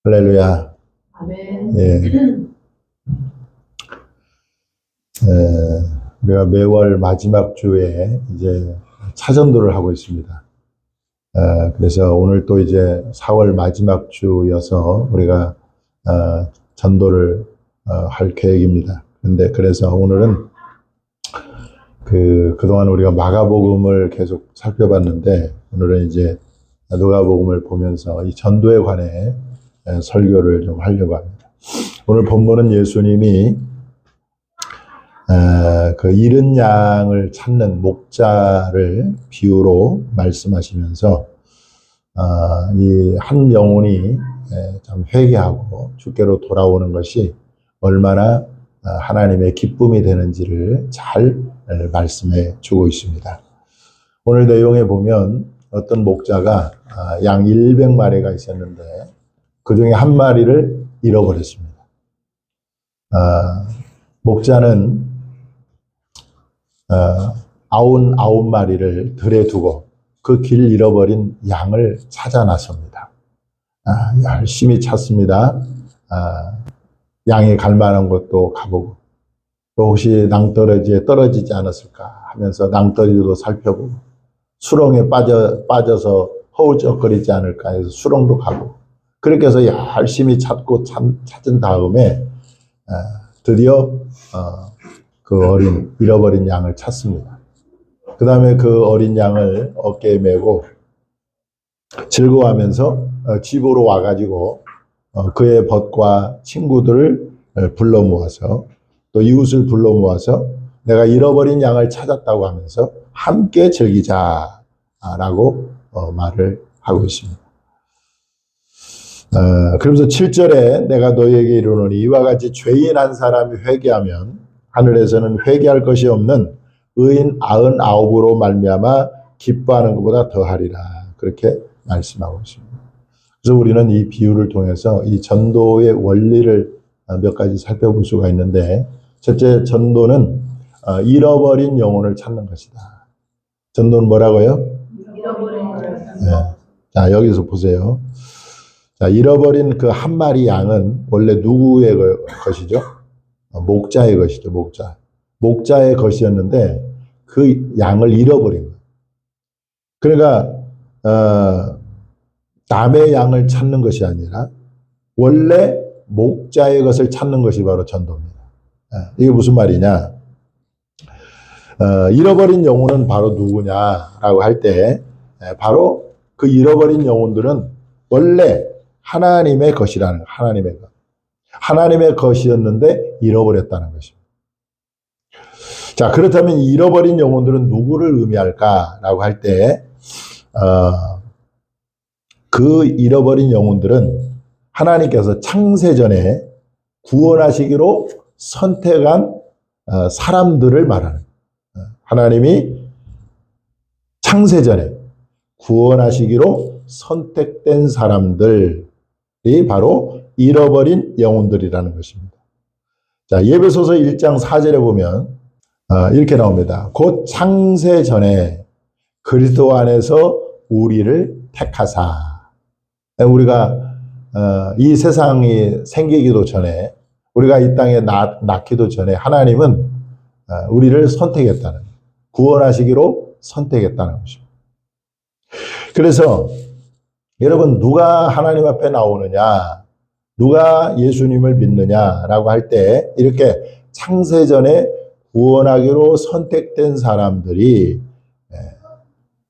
할렐루야. 아멘. 예. 우리가 매월 마지막 주에 이제 차전도를 하고 있습니다. 그래서 오늘 또 이제 4월 마지막 주여서 우리가 전도를 할 계획입니다. 그래서 오늘은 그동안 우리가 마가복음을 계속 살펴봤는데 오늘은 이제 누가복음을 보면서 이 전도에 관해 설교를 좀 하려고 합니다. 오늘 본문은 예수님이 그 잃은 양을 찾는 목자를 비유로 말씀하시면서 이 한 영혼이 참 회개하고 주께로 돌아오는 것이 얼마나 하나님의 기쁨이 되는지를 잘 말씀해 주고 있습니다. 오늘 내용에 보면 어떤 목자가 양 100마리가 있었는데 그 중에 한 마리를 잃어버렸습니다. 목자는 99마리를 들에 두고 그 길 잃어버린 양을 찾아 나섭니다. 열심히 찾습니다. 양이 갈 만한 곳도 가보고 또 혹시 낭떠러지에 떨어지지 않았을까 하면서 낭떠러지도 살펴보고 수렁에 빠져서 허우적거리지 않을까 해서 수렁도 가고 그렇게 해서 열심히 찾고 찾은 다음에 드디어 그 잃어버린 양을 찾습니다. 그 다음에 그 어린 양을 어깨에 메고 즐거워하면서 집으로 와가지고 그의 벗과 친구들을 불러 모아서 또 이웃을 불러 모아서 내가 잃어버린 양을 찾았다고 하면서 함께 즐기자라고 말을 하고 있습니다. 그러면서 7절에 내가 너희에게 이르노니 이와 같이 죄인 한 사람이 회개하면 하늘에서는 회개할 것이 없는 의인 99으로 말미암아 기뻐하는 것보다 더하리라. 그렇게 말씀하고 있습니다. 그래서 우리는 이 비유를 통해서 이 전도의 원리를 몇 가지 살펴볼 수가 있는데 첫째, 전도는 잃어버린 영혼을 찾는 것이다. 전도는 뭐라고요? 잃어버린 영혼을 찾는 네. 자, 여기서 보세요. 자, 잃어버린 그 한 마리 양은 원래 누구의 것이죠? 목자의 것이죠, 목자. 목자의 것이었는데 그 양을 잃어버린 거예요. 그러니까 남의 양을 찾는 것이 아니라 원래 목자의 것을 찾는 것이 바로 전도입니다. 이게 무슨 말이냐? 잃어버린 영혼은 바로 누구냐라고 할 때 바로 그 잃어버린 영혼들은 원래 하나님의 것이라는 하나님의 것. 하나님의 것이었는데 잃어버렸다는 것입니다. 자, 그렇다면 잃어버린 영혼들은 누구를 의미할까라고 할 때 그 잃어버린 영혼들은 하나님께서 창세전에 구원하시기로 선택한 사람들을 말하는 하나님이 창세전에 구원하시기로 선택된 사람들이 바로 잃어버린 영혼들이라는 것입니다. 자, 예배소서 1장 4절에 보면 이렇게 나옵니다. 곧 창세전에 그리스도 안에서 우리를 택하사. 우리가 이 세상이 생기기도 전에 우리가 이 땅에 낳기도 전에 하나님은 우리를 선택했다는 구원하시기로 선택했다는 것입니다. 그래서 여러분 누가 하나님 앞에 나오느냐 누가 예수님을 믿느냐라고 할 때 이렇게 창세전에 구원하기로 선택된 사람들이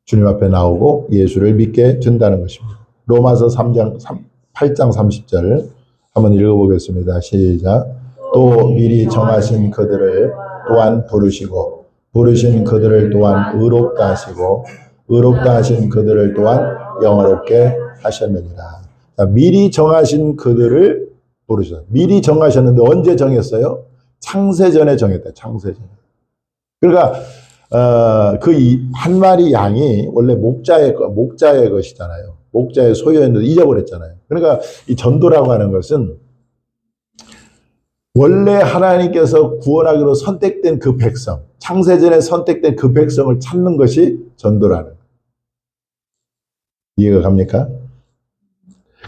주님 앞에 나오고 예수를 믿게 된다는 것입니다. 로마서 8장 30절 한번 읽어보겠습니다. 시작. 또 미리 정하신 그들을 또한 부르시고 부르신 그들을 또한 의롭다 하시고 의롭다 하신 그들을 또한 영화롭게 하셨느니라. 자, 미리 정하신 그들을 부르셨어요. 미리 정하셨는데 언제 정했어요? 창세전에 정했다. 창세전에. 그러니까 그 한 마리 양이 원래 목자의 것이잖아요. 목자의 소유였는데 잊어버렸잖아요. 그러니까 이 전도라고 하는 것은 원래 하나님께서 구원하기로 선택된 그 백성, 창세전에 선택된 그 백성을 찾는 것이 전도라는 거예요. 이해가 갑니까?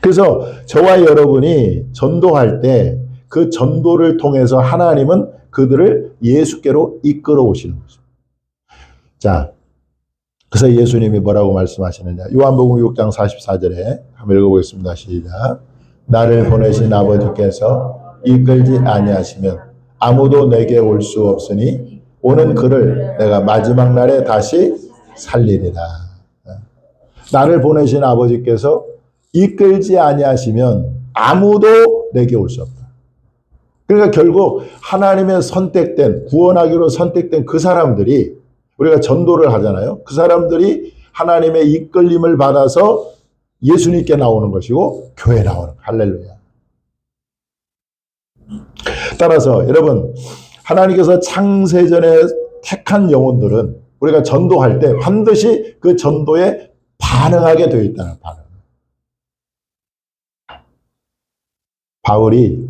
그래서 저와 여러분이 전도할 때 그 전도를 통해서 하나님은 그들을 예수께로 이끌어 오시는 거죠. 자, 그래서 예수님이 뭐라고 말씀하시느냐. 요한복음 6장 44절에 한번 읽어보겠습니다. 시작. 나를 보내신 아버지께서 이끌지 아니하시면 아무도 내게 올 수 없으니 오는 그를 내가 마지막 날에 다시 살리리라. 나를 보내신 아버지께서 이끌지 아니하시면 아무도 내게 올 수 없다. 그러니까 결국 하나님의 선택된, 구원하기로 선택된 그 사람들이, 우리가 전도를 하잖아요. 그 사람들이 하나님의 이끌림을 받아서 예수님께 나오는 것이고 교회에 나오는 거예요. 할렐루야. 따라서 여러분, 하나님께서 창세전에 택한 영혼들은 우리가 전도할 때 반드시 그 전도에 반응하게 되어 있다는 반응. 바울이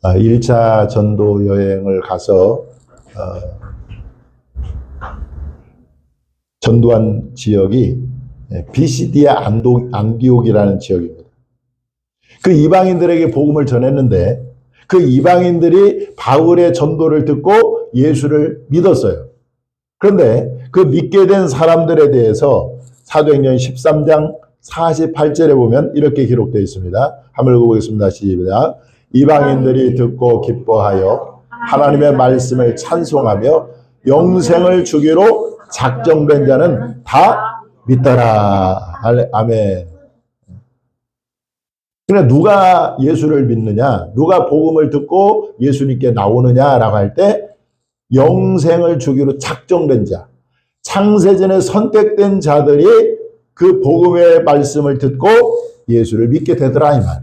1차 전도 여행을 가서 전도한 지역이 비시디아 안디옥이라는 지역입니다. 그 이방인들에게 복음을 전했는데 그 이방인들이 바울의 전도를 듣고 예수를 믿었어요. 그런데 그 믿게 된 사람들에 대해서 사도행전 13장 48절에 보면 이렇게 기록되어 있습니다. 한번 읽어보겠습니다. 시작. 이방인들이 듣고 기뻐하여 하나님의 말씀을 찬송하며 영생을 주기로 작정된 자는 다 믿더라. 아멘. 그러니까 누가 예수를 믿느냐, 누가 복음을 듣고 예수님께 나오느냐라고 할 때 영생을 주기로 작정된 자, 창세전에 선택된 자들이 그 복음의 말씀을 듣고 예수를 믿게 되더라 이 말.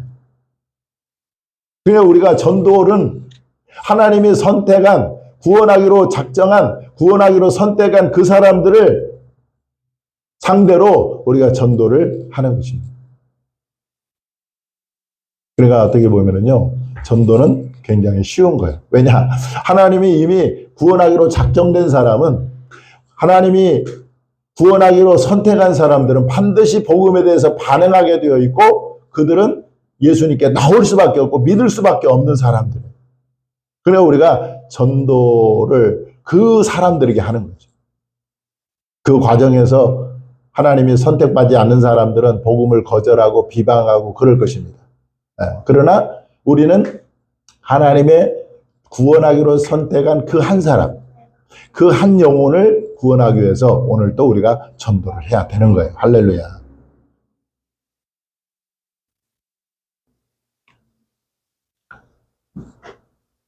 그러니까 우리가 전도는 하나님이 선택한, 구원하기로 작정한, 구원하기로 선택한 그 사람들을 상대로 우리가 전도를 하는 것입니다. 그러니까 어떻게 보면은요, 전도는 굉장히 쉬운 거예요. 왜냐? 하나님이 이미 구원하기로 작정된 사람은, 하나님이 구원하기로 선택한 사람들은 반드시 복음에 대해서 반응하게 되어 있고 그들은 예수님께 나올 수밖에 없고 믿을 수밖에 없는 사람들이에요. 그래서 우리가 전도를 그 사람들에게 하는 거죠. 그 과정에서 하나님이 선택받지 않는 사람들은 복음을 거절하고 비방하고 그럴 것입니다. 그러나 우리는 하나님의 구원하기로 선택한 그 한 사람, 그 한 영혼을 구원하기 위해서 오늘 또 우리가 전도를 해야 되는 거예요. 할렐루야.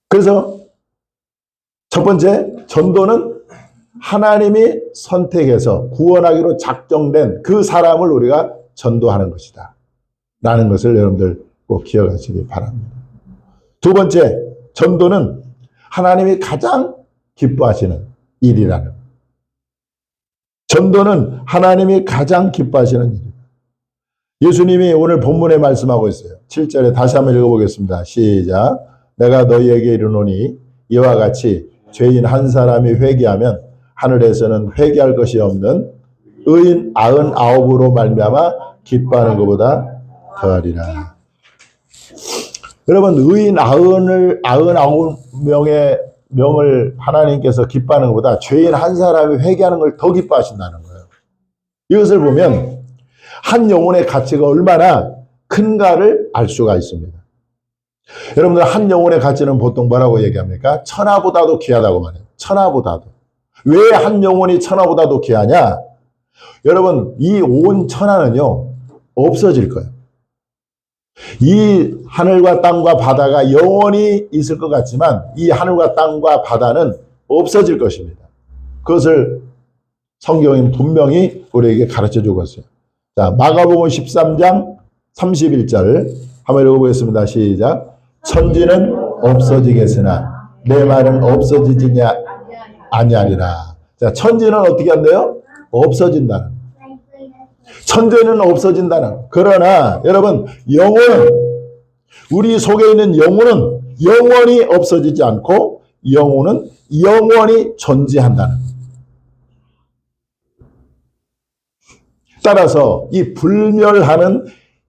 그래서 첫 번째, 전도는 하나님이 선택해서 구원하기로 작정된 그 사람을 우리가 전도하는 것이다 라는 것을 여러분들 꼭 기억하시기 바랍니다. 두 번째, 전도는 하나님이 가장 기뻐하시는 일이라는 것. 전도는 하나님이 가장 기뻐하시는 일입니다. 예수님이 오늘 본문에 말씀하고 있어요. 7절에 다시 한번 읽어보겠습니다. 시작. 내가 너희에게 이르노니 이와 같이 죄인 한 사람이 회개하면 하늘에서는 회개할 것이 없는 의인 99으로 말미암아 기뻐하는 것보다 더하리라. 여러분, 의인 99명의 명을 하나님께서 기뻐하는 것보다 죄인 한 사람이 회개하는 걸 더 기뻐하신다는 거예요. 이것을 보면 한 영혼의 가치가 얼마나 큰가를 알 수가 있습니다. 여러분들, 한 영혼의 가치는 보통 뭐라고 얘기합니까? 천하보다도 귀하다고 말해요. 천하보다도. 왜 한 영혼이 천하보다도 귀하냐? 여러분, 이 온 천하는요, 없어질 거예요. 이 하늘과 땅과 바다가 영원히 있을 것 같지만 이 하늘과 땅과 바다는 없어질 것입니다. 그것을 성경은 분명히 우리에게 가르쳐 주고 있어요. 자, 마가복음 13장 31절 한번 읽어보겠습니다. 시작. 천지는 없어지겠으나 내 말은 없어지지냐 아니하리라. 자, 천지는 어떻게 한대요? 없어진다는. 천재는 없어진다는. 그러나 여러분, 영혼은, 우리 속에 있는 영혼은 영원히 없어지지 않고 영혼은 영원히 존재한다는. 따라서 이 불멸하는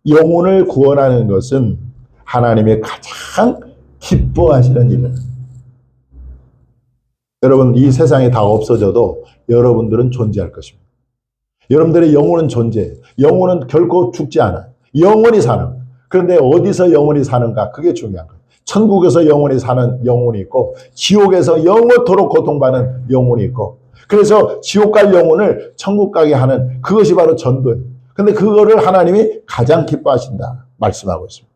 영혼을 구원하는 것은 하나님의 가장 기뻐하시는 일이에요. 여러분, 이 세상에 다 없어져도 여러분들은 존재할 것입니다. 여러분들의 영혼은 존재해요. 영혼은 결코 죽지 않아요. 영원히 사는 거예요. 그런데 어디서 영원히 사는가? 그게 중요한 거예요. 천국에서 영원히 사는 영혼이 있고 지옥에서 영원토록 고통받는 영혼이 있고, 그래서 지옥 갈 영혼을 천국 가게 하는 그것이 바로 전도예요. 근데 그거를 하나님이 가장 기뻐하신다 말씀하고 있습니다.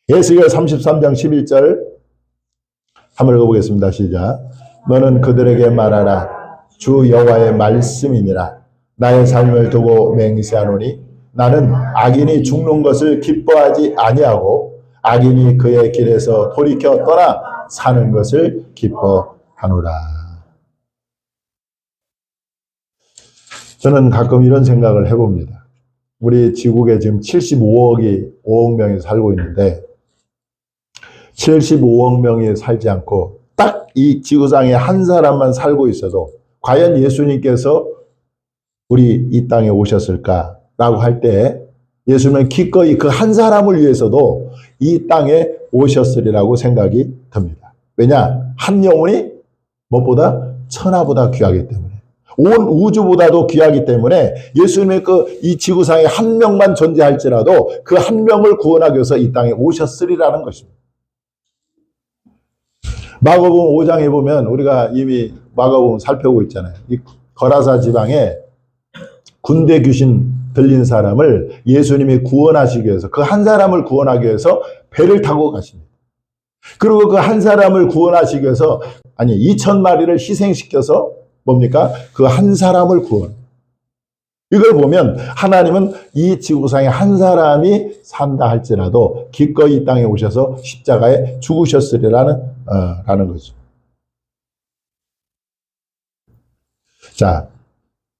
에스겔 33장 11절 한번 읽어보겠습니다. 시작. 너는 그들에게 말하라. 주 여호와의 말씀이니라. 나의 삶을 두고 맹세하노니 나는 악인이 죽는 것을 기뻐하지 아니하고 악인이 그의 길에서 돌이켜 떠나 사는 것을 기뻐하노라. 저는 가끔 이런 생각을 해봅니다. 우리 지국에 지금 5억 명이 살고 있는데 75억 명이 살지 않고 딱 이 지구상에 한 사람만 살고 있어도 과연 예수님께서 우리 이 땅에 오셨을까라고 할 때 예수님은 기꺼이 그 한 사람을 위해서도 이 땅에 오셨으리라고 생각이 듭니다. 왜냐? 한 영혼이 무엇보다 천하보다 귀하기 때문에, 온 우주보다도 귀하기 때문에 예수님의 이 지구상에 한 명만 존재할지라도 그 한 명을 구원하기 위해서 이 땅에 오셨으리라는 것입니다. 마가복음 5장에 보면 우리가 이미 마가복음 살펴보고 있잖아요. 이 거라사 지방에 군대 귀신 들린 사람을 예수님이 구원하시기 위해서, 그 한 사람을 구원하기 위해서 배를 타고 가십니다. 그리고 그 한 사람을 구원하시기 위해서 2,000마리를 희생시켜서 뭡니까? 그 한 사람을 구원. 이걸 보면 하나님은 이 지구상에 한 사람이 산다 할지라도 기꺼이 이 땅에 오셔서 십자가에 죽으셨으리라는 라는 거죠. 자,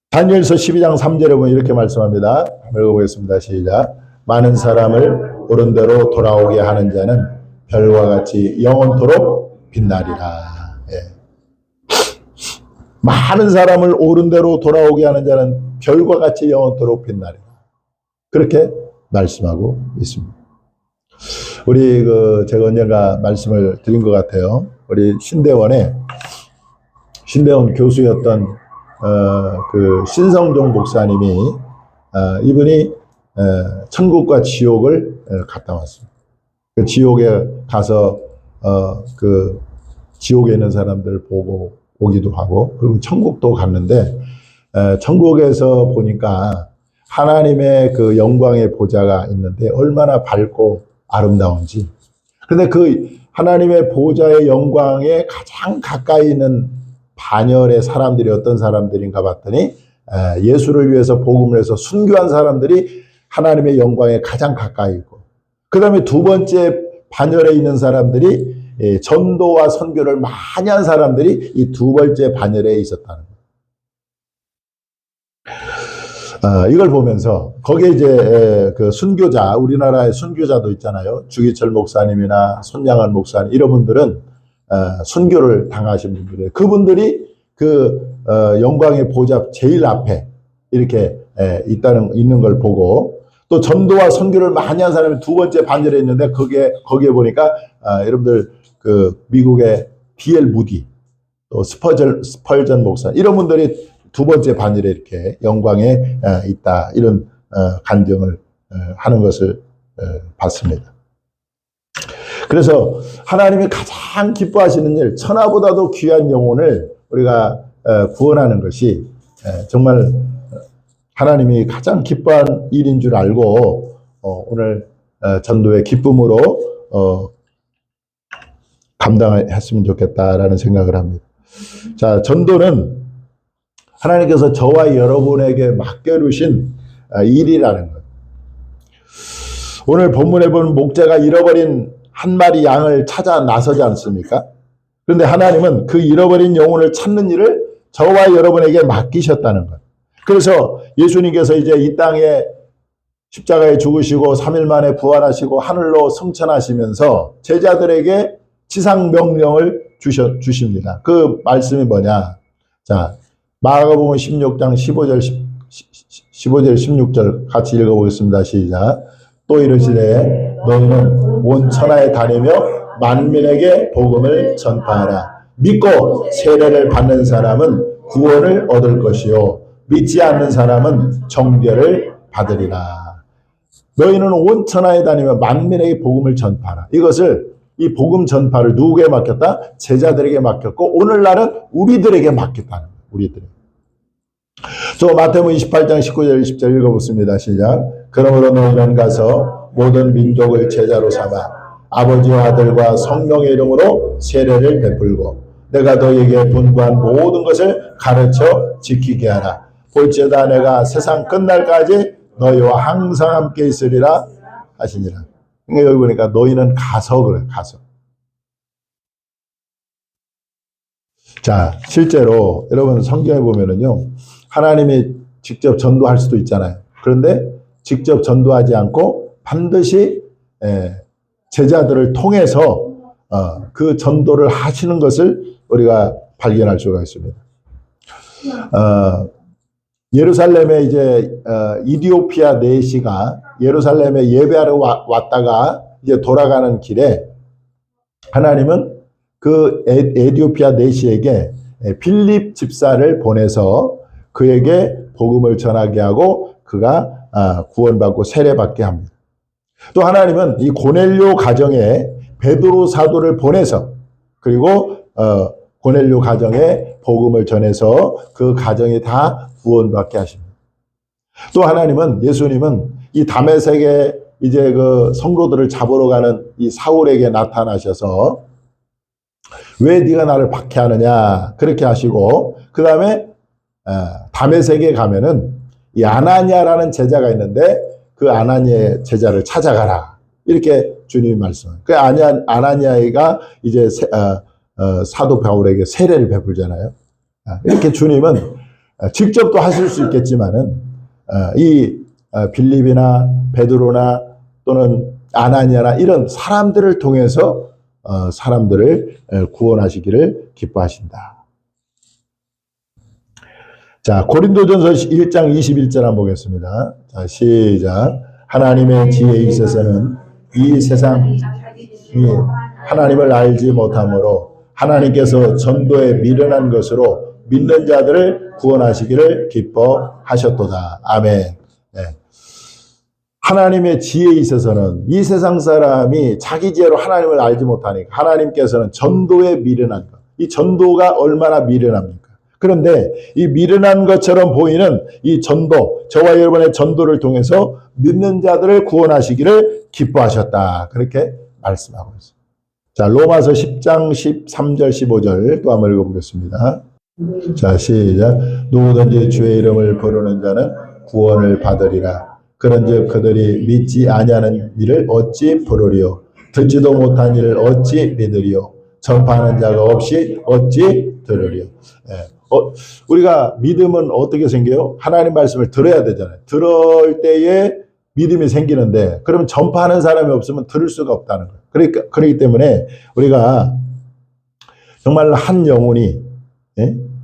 다니엘서 12장 3절에 보면 이렇게 말씀합니다. 읽어보겠습니다. 시작. 많은 사람을 옳은 대로 돌아오게 하는 자는 별과 같이 영원토록 빛나리라. 예. 많은 사람을 옳은 대로 돌아오게 하는 자는 별과 같이 영원토록 빛나리라. 그렇게 말씀하고 있습니다. 우리 제가 언젠가 말씀을 드린 것 같아요. 우리 신대원 교수였던 신성종 목사님이 이분이 천국과 지옥을 갔다 왔습니다. 그 지옥에 가서 그 지옥에 있는 사람들 보고 오기도 하고, 그리고 천국도 갔는데 천국에서 보니까 하나님의 그 영광의 보좌가 있는데 얼마나 밝고 아름다운지. 그런데 그 하나님의 보좌의 영광에 가장 가까이 있는 반열의 사람들이 어떤 사람들인가 봤더니 예수를 위해서 복음을 해서 순교한 사람들이 하나님의 영광에 가장 가까이 있고, 그 다음에 두 번째 반열에 있는 사람들이 전도와 선교를 많이 한 사람들이 이 두 번째 반열에 있었다는 거예요. 이걸 보면서 거기에 이제 그 순교자, 우리나라의 순교자도 있잖아요. 주기철 목사님이나 손양한 목사님, 이런 분들은 순교를 당하신 분들이에요. 그분들이 그 영광의 보좌 제일 앞에 이렇게 있는 걸 보고, 또 전도와 선교를 많이 한 사람이 두 번째 반열에 있는데 거기에 보니까 여러분들 그 미국의 D.L. 무디, 또 스펄전 목사, 이런 분들이 두 번째 반열에 이렇게 영광에 있다, 이런 간증을 하는 것을 봤습니다. 그래서 하나님이 가장 기뻐하시는 일, 천하보다도 귀한 영혼을 우리가 구원하는 것이 정말 하나님이 가장 기뻐한 일인 줄 알고 오늘 전도의 기쁨으로 감당했으면 좋겠다라는 생각을 합니다. 자, 전도는 하나님께서 저와 여러분에게 맡겨주신 일이라는 것. 오늘 본문에 보면 목자가 잃어버린 한 마리 양을 찾아 나서지 않습니까? 그런데 하나님은 그 잃어버린 영혼을 찾는 일을 저와 여러분에게 맡기셨다는 것. 그래서 예수님께서 이제 이 땅에 십자가에 죽으시고 3일 만에 부활하시고 하늘로 승천하시면서 제자들에게 지상 명령을 주십니다. 그 말씀이 뭐냐? 자, 마가복음 16장 15절 16절 같이 읽어보겠습니다. 시작. 또 이르시되 너희는 온 천하에 다니며 만민에게 복음을 전파하라. 믿고 세례를 받는 사람은 구원을 얻을 것이요 믿지 않는 사람은 정죄를 받으리라. 너희는 온 천하에 다니며 만민에게 복음을 전파하라. 이것을 이 복음 전파를 누구에게 맡겼다? 제자들에게 맡겼고 오늘날은 우리들에게 맡겼다는 거예요. 우리들에게. 저 마태복음 28장 19절 20절 읽어보습니다. 시작. 그러므로 너희는 가서 모든 민족을 제자로 삼아 아버지와 아들과 성령의 이름으로 세례를 베풀고 내가 너희에게 분부한 모든 것을 가르쳐 지키게 하라. 볼지어다 내가 세상 끝날까지 너희와 항상 함께 있으리라 하시니라. 그러니까 여기 보니까 너희는 가서 그래. 가서. 자, 실제로 여러분 성경에 보면은요. 하나님이 직접 전도할 수도 있잖아요. 그런데 직접 전도하지 않고 반드시 제자들을 통해서 그 전도를 하시는 것을 우리가 발견할 수가 있습니다. 예루살렘에 이제 이디오피아 내시가 예루살렘에 예배하러 왔다가 이제 돌아가는 길에 하나님은 그 에디오피아 내시에게 빌립 집사를 보내서 그에게 복음을 전하게 하고 그가 구원받고 세례받게 합니다. 또 하나님은 이 고넬료 가정에 베드로 사도를 보내서 그리고 고넬료 가정에 복음을 전해서 그 가정이 다 구원받게 하십니다. 또 하나님은 예수님은 이 다메섹에 이제 그 성도들을 잡으러 가는 이 사울에게 나타나셔서 왜 네가 나를 박해하느냐 그렇게 하시고 그 다음에 다메섹에 가면은 이 아나니아라는 제자가 있는데 그 아나니아의 제자를 찾아가라 이렇게 주님이 말씀합니다. 그 아나니아가 이제 사도 바울에게 세례를 베풀잖아요. 이렇게 주님은 직접 또 하실 수 있겠지만은 이 빌립이나 베드로나 또는 아나니아나 이런 사람들을 통해서 사람들을 구원하시기를 기뻐하신다. 자, 고린도전서 1장 21절 한번 보겠습니다. 자, 시작. 하나님의 지혜에 있어서는 이 세상이 하나님을 알지 못하므로 하나님께서 전도에 미련한 것으로 믿는 자들을 구원하시기를 기뻐하셨도다. 아멘. 네. 하나님의 지혜에 있어서는 이 세상 사람이 자기 지혜로 하나님을 알지 못하니까 하나님께서는 전도에 미련한 것. 이 전도가 얼마나 미련합니까? 그런데 이 미련한 것처럼 보이는 이 전도, 저와 여러분의 전도를 통해서 믿는 자들을 구원하시기를 기뻐하셨다. 그렇게 말씀하고 있습니다. 자, 로마서 10장 13절 15절 또 한번 읽어보겠습니다. 자, 시작. 누구든지 주의 이름을 부르는 자는 구원을 받으리라. 그런즉 그들이 믿지 아니하는 일을 어찌 부르리요? 듣지도 못한 일을 어찌 믿으리요? 전파하는 자가 없이 어찌 들으리요? 우리가 믿음은 어떻게 생겨요? 하나님 말씀을 들어야 되잖아요. 들을 때에 믿음이 생기는데 그러면 전파하는 사람이 없으면 들을 수가 없다는 거예요. 그렇기 때문에 우리가 정말 한 영혼이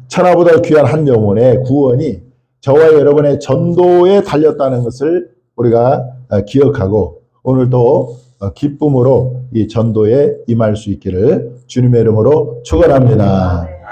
천하보다 귀한 한 영혼의 구원이 저와 여러분의 전도에 달렸다는 것을 우리가 기억하고 오늘도 기쁨으로 이 전도에 임할 수 있기를 주님의 이름으로 축원합니다.